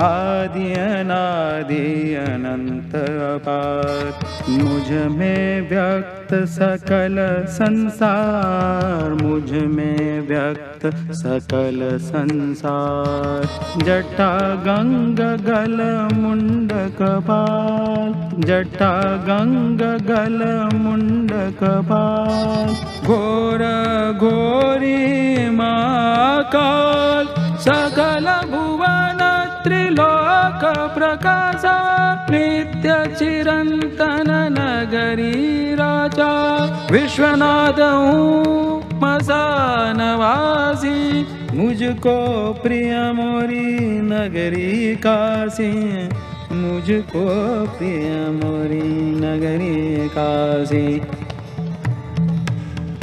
आदि अनादि अनंत अपार। मुझ में व्यक्त सकल संसार, मुझ में व्यक्त सकल संसार। जटा गंग गल मुंड कपाल, जटा गंग गल मुंड कपाल। घोर घोरी महाकाल, सकल भुवन त्रिलोक प्रकाशा। नित्य चिरंतन नगरी राजा, विश्वनाथ हूँ मसानवासी। मुझको प्रिय मोरी नगरी काशी, मुझको प्रिय मोरी नगरी काशी।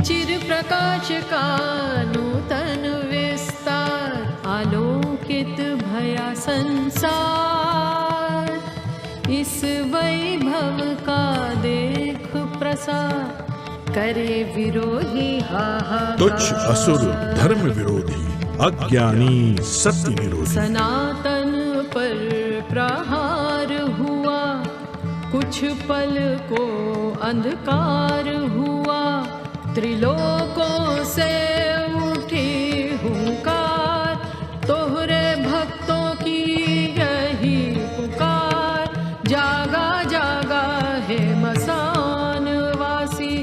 चिर प्रकाश का नूतन विस्तार, आलोकित भया संसार। इस वैभव का देख प्रसार, करे विरोधी हाहाकार। तुच्छ असुर धर्म विरोधी, अज्ञानी सत्य विरोधी। सनातन पर प्रहार हुआ, कुछ पल को अंधकार हुआ। त्रिलोकों से उठी हुंकार, तोहरे भक्तों की यही पुकार। जागा जागा है मसान वासी,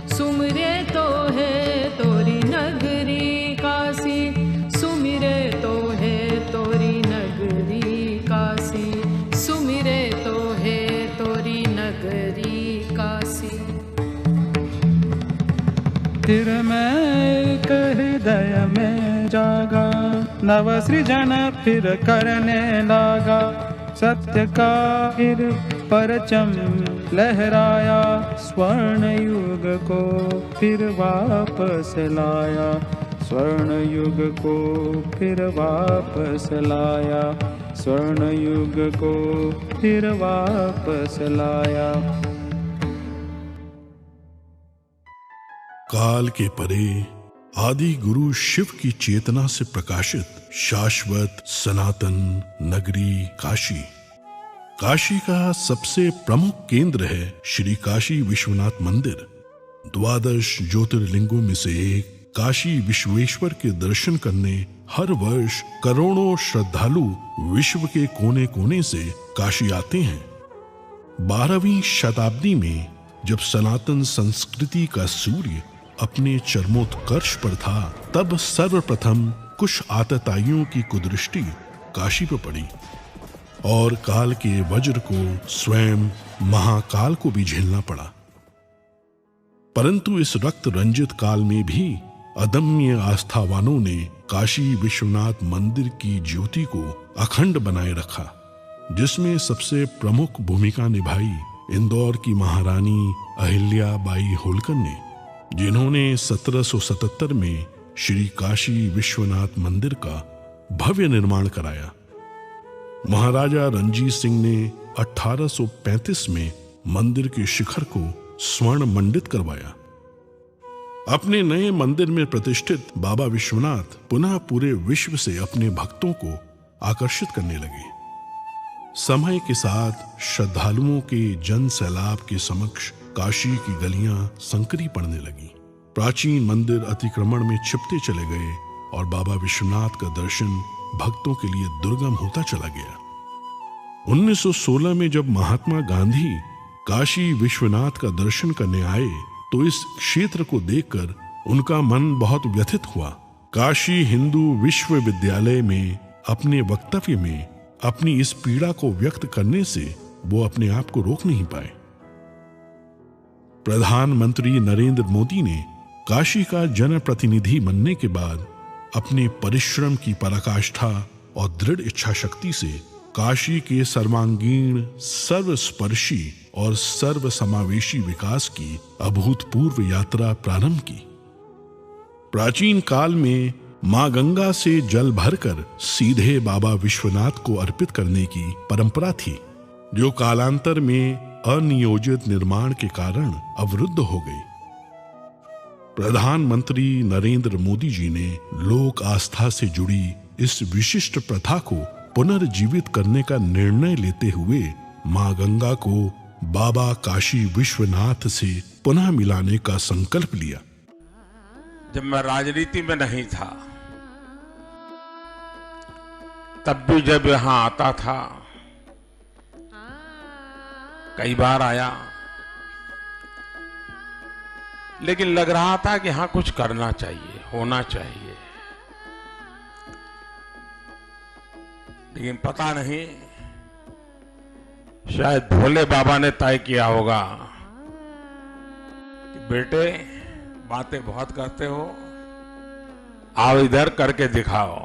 सुमिरे तो है तोरी नगरी काशी। सुमिरे तो है तोरी नगरी काशी, सुमिरे तो है तोरी नगरी काशी। फिर मैं एक हृदय में जागा, नव सृजन फिर करने लगा। सत्य का फिर परचम लहराया, स्वर्ण युग को फिर वापस लाया। स्वर्ण युग को फिर वापस लाया, स्वर्ण युग को फिर वापस लाया। काल के परे आदि गुरु शिव की चेतना से प्रकाशित शाश्वत सनातन नगरी काशी। काशी का सबसे प्रमुख केंद्र है श्री काशी विश्वनाथ मंदिर। 12 ज्योतिर्लिंगों में से एक काशी विश्वेश्वर के दर्शन करने हर वर्ष करोड़ों श्रद्धालु विश्व के कोने कोने से काशी आते हैं। 12वीं शताब्दी में जब सनातन संस्कृति का सूर्य अपने चरमोत्कर्ष पर था, तब सर्वप्रथम कुछ आतताइयों की कुदृष्टि काशी पर पड़ी और काल के वज्र को, स्वयं महाकाल को भी झेलना पड़ा। परंतु इस रक्त रंजित काल में भी अदम्य आस्थावानों ने काशी विश्वनाथ मंदिर की ज्योति को अखंड बनाए रखा, जिसमें सबसे प्रमुख भूमिका निभाई इंदौर की महारानी अहिल्या बाई होलकर ने, जिन्होंने 1777 में श्री काशी विश्वनाथ मंदिर का भव्य निर्माण कराया। महाराजा रणजीत सिंह ने 1835 में मंदिर के शिखर को स्वर्ण मंडित करवाया। अपने नए मंदिर में प्रतिष्ठित बाबा विश्वनाथ पुनः पूरे विश्व से अपने भक्तों को आकर्षित करने लगे। समय के साथ श्रद्धालुओं के जन सैलाब के समक्ष काशी की गलियां संकरी पड़ने लगी। प्राचीन मंदिर अतिक्रमण में छिपते चले गए और बाबा विश्वनाथ का दर्शन भक्तों के लिए दुर्गम होता चला गया। 1916 में जब महात्मा गांधी काशी विश्वनाथ का दर्शन करने आए, तो इस क्षेत्र को देखकर उनका मन बहुत व्यथित हुआ। काशी हिंदू विश्वविद्यालय में अपने वक्तव्य में अपनी इस पीड़ा को व्यक्त करने से वो अपने आप को रोक नहीं पाए। प्रधानमंत्री नरेंद्र मोदी ने काशी का जनप्रतिनिधि बनने के बाद अपने परिश्रम की पराकाष्ठा और दृढ़ इच्छा शक्ति से काशी के सर्वांगीण, सर्वस्पर्शी और सर्वसमावेशी विकास की अभूतपूर्व यात्रा प्रारंभ की। प्राचीन काल में मां गंगा से जल भरकर सीधे बाबा विश्वनाथ को अर्पित करने की परंपरा थी, जो कालांतर में अनियोजित निर्माण के कारण अवरुद्ध हो गई। प्रधानमंत्री नरेंद्र मोदी जी ने लोक आस्था से जुड़ी इस विशिष्ट प्रथा को पुनर्जीवित करने का निर्णय लेते हुए मां गंगा को बाबा काशी विश्वनाथ से पुनः मिलाने का संकल्प लिया। जब मैं राजनीति में नहीं था तब भी जब यहां आता था, कई बार आया, लेकिन लग रहा था कि हाँ कुछ करना चाहिए, होना चाहिए। लेकिन पता नहीं, शायद भोले बाबा ने तय किया होगा कि बेटे बातें बहुत करते हो, आओ इधर करके दिखाओ।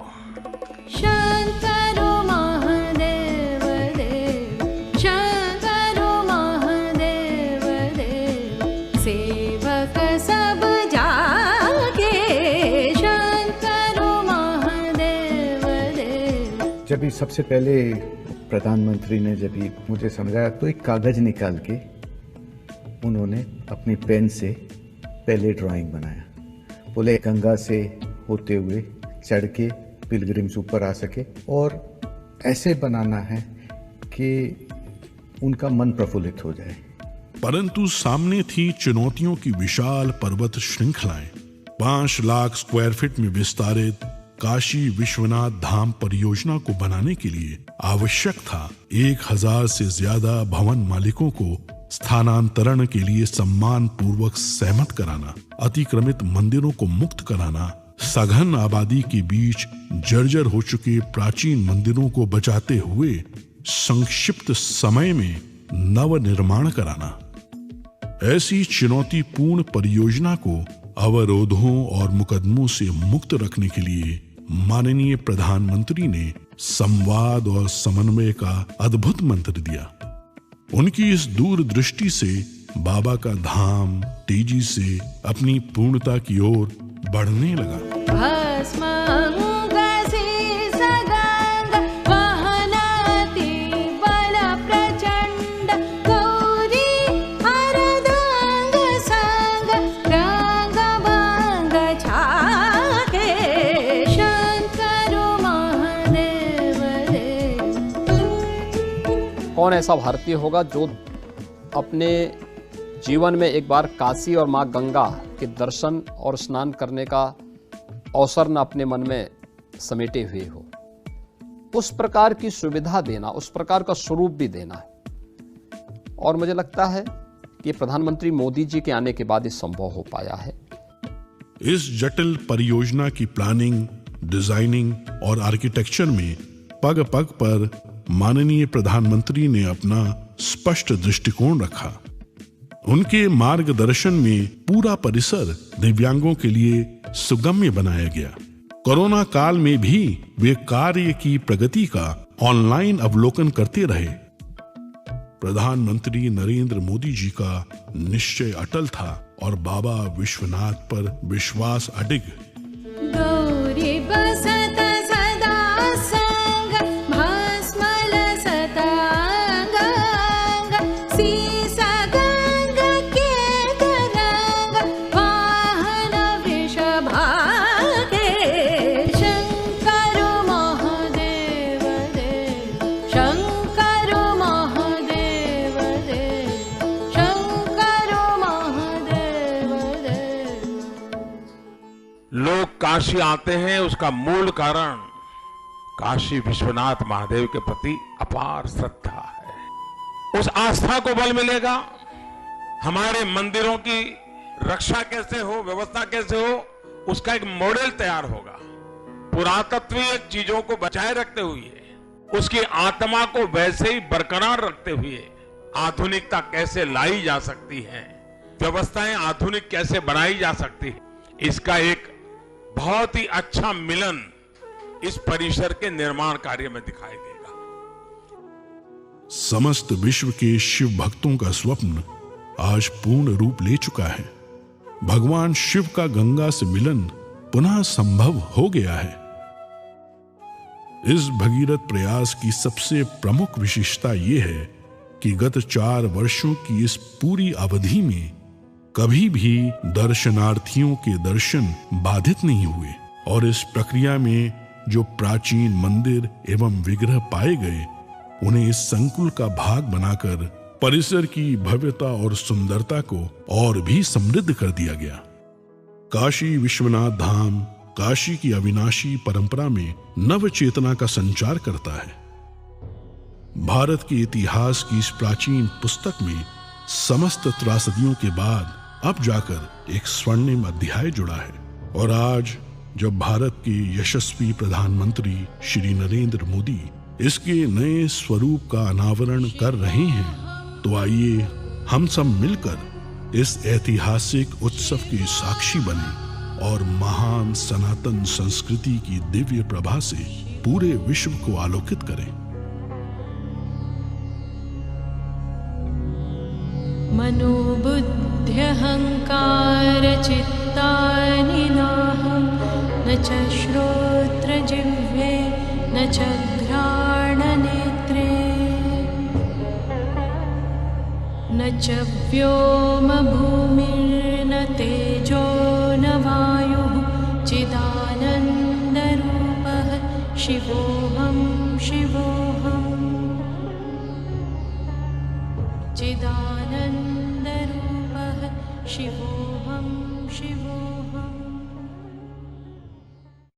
शंकरो महादेव देव, शंकरो महादेव देव, सेवक सब जागे, शंकरो महादेव देव। जब ही सबसे पहले प्रधानमंत्री ने जब ही मुझे समझाया तो एक कागज निकाल के उन्होंने अपनी पेन से पहले ड्राइंग बनाया। बोले गंगा से होते हुए चढ़ के पिलग्रिम्स ऊपर आ सके और ऐसे बनाना है कि उनका मन प्रफुल्लित हो जाए। परंतु सामने थी चुनौतियों की विशाल पर्वत श्रृंखलाएं। 5 लाख स्क्वायर फीट में विस्तारित काशी विश्वनाथ धाम परियोजना को बनाने के लिए आवश्यक था 1000 से ज्यादा भवन मालिकों को स्थानांतरण के लिए सम्मान पूर्वक सहमत कराना, अतिक्रमित मंदिरों को मुक्त कराना, सघन आबादी के बीच जर्जर हो चुके प्राचीन मंदिरों को बचाते हुए संक्षिप्त समय में नव निर्माण कराना। ऐसी चुनौतीपूर्ण परियोजना को अवरोधों और मुकदमों से मुक्त रखने के लिए माननीय प्रधानमंत्री ने संवाद और समन्वय का अद्भुत मंत्र दिया। उनकी इस दूरदृष्टि से बाबा का धाम तेजी से अपनी पूर्णता की ओर बढ़ने लगा। कौन ऐसा भारतीय होगा जो अपने जीवन में एक बार काशी और माँ गंगा के दर्शन और स्नान करने का अवसर न अपने मन में समेटे हुए हो। उस प्रकार की सुविधा देना, उस प्रकार का स्वरूप भी देना है। और मुझे लगता है कि प्रधानमंत्री मोदी जी के आने के बाद ये संभव हो पाया है। इस जटिल परियोजना की प्लानिंग, डिजाइनिंग और आर्किटेक्चर में पग पग पर माननीय प्रधानमंत्री ने अपना स्पष्ट दृष्टिकोण रखा। उनके मार्गदर्शन में पूरा परिसर दिव्यांगों के लिए सुगम्य बनाया गया। कोरोना काल में भी वे कार्य की प्रगति का ऑनलाइन अवलोकन करते रहे। प्रधानमंत्री नरेंद्र मोदी जी का निश्चय अटल था और बाबा विश्वनाथ पर विश्वास अडिग। गौरी बसत सदा संग, भस्म लसत अंग अंग, सीस गंग के तरंग, वाहन वृषभागे, शंकर महादेव देव, शंकर महादेव देव, शंकर महादेव देव। लोग काशी आते हैं, उसका मूल कारण काशी विश्वनाथ महादेव के प्रति अपार श्रद्धा है। उस आस्था को बल मिलेगा। हमारे मंदिरों की रक्षा कैसे हो, व्यवस्था कैसे हो, उसका एक मॉडल तैयार होगा। पुरातत्वीय चीजों को बचाए रखते हुए, उसकी आत्मा को वैसे ही बरकरार रखते हुए आधुनिकता कैसे लाई जा सकती है, व्यवस्थाएं आधुनिक कैसे बनाई जा सकती है, इसका एक बहुत ही अच्छा मिलन इस परिसर के निर्माण कार्य में दिखाई देगा। समस्त विश्व के शिव भक्तों का स्वप्न आज पूर्ण रूप ले चुका है। भगवान शिव का गंगा से मिलन पुनः संभव हो गया है। इस भगीरथ प्रयास की सबसे प्रमुख विशेषता यह है कि गत 4 वर्षों की इस पूरी अवधि में कभी भी दर्शनार्थियों के दर्शन बाधित नहीं हुए और इस प्रक्रिया में जो प्राचीन मंदिर एवं विग्रह पाए गए उन्हें इस संकुल का भाग बनाकर परिसर की भव्यता और सुंदरता को और भी समृद्ध कर दिया गया। काशी विश्वनाथ धाम काशी की अविनाशी परंपरा में नव चेतना का संचार करता है। भारत के इतिहास की इस प्राचीन पुस्तक में समस्त त्रासदियों के बाद अब जाकर एक स्वर्णिम अध्याय जुड़ा है। और आज जब भारत के यशस्वी प्रधानमंत्री श्री नरेंद्र मोदी इसके नए स्वरूप का अनावरण कर रहे हैं, तो आइए हम सब मिलकर इस ऐतिहासिक उत्सव के साक्षी बने और महान सनातन संस्कृति की दिव्य प्रभा से पूरे विश्व को आलोकित करें। मनोबुद्ध्यहंकार चित्तानि नाहं न च श्रोत्रजिह्वे न च घ्राणनेत्रे न च व्योमभूमिर्न तेजो न वायुः चिदानन्दरूपः शिवोऽहं शिवोऽहम् चिदानन्दरूपः शिवोऽहं शिवोऽहम्।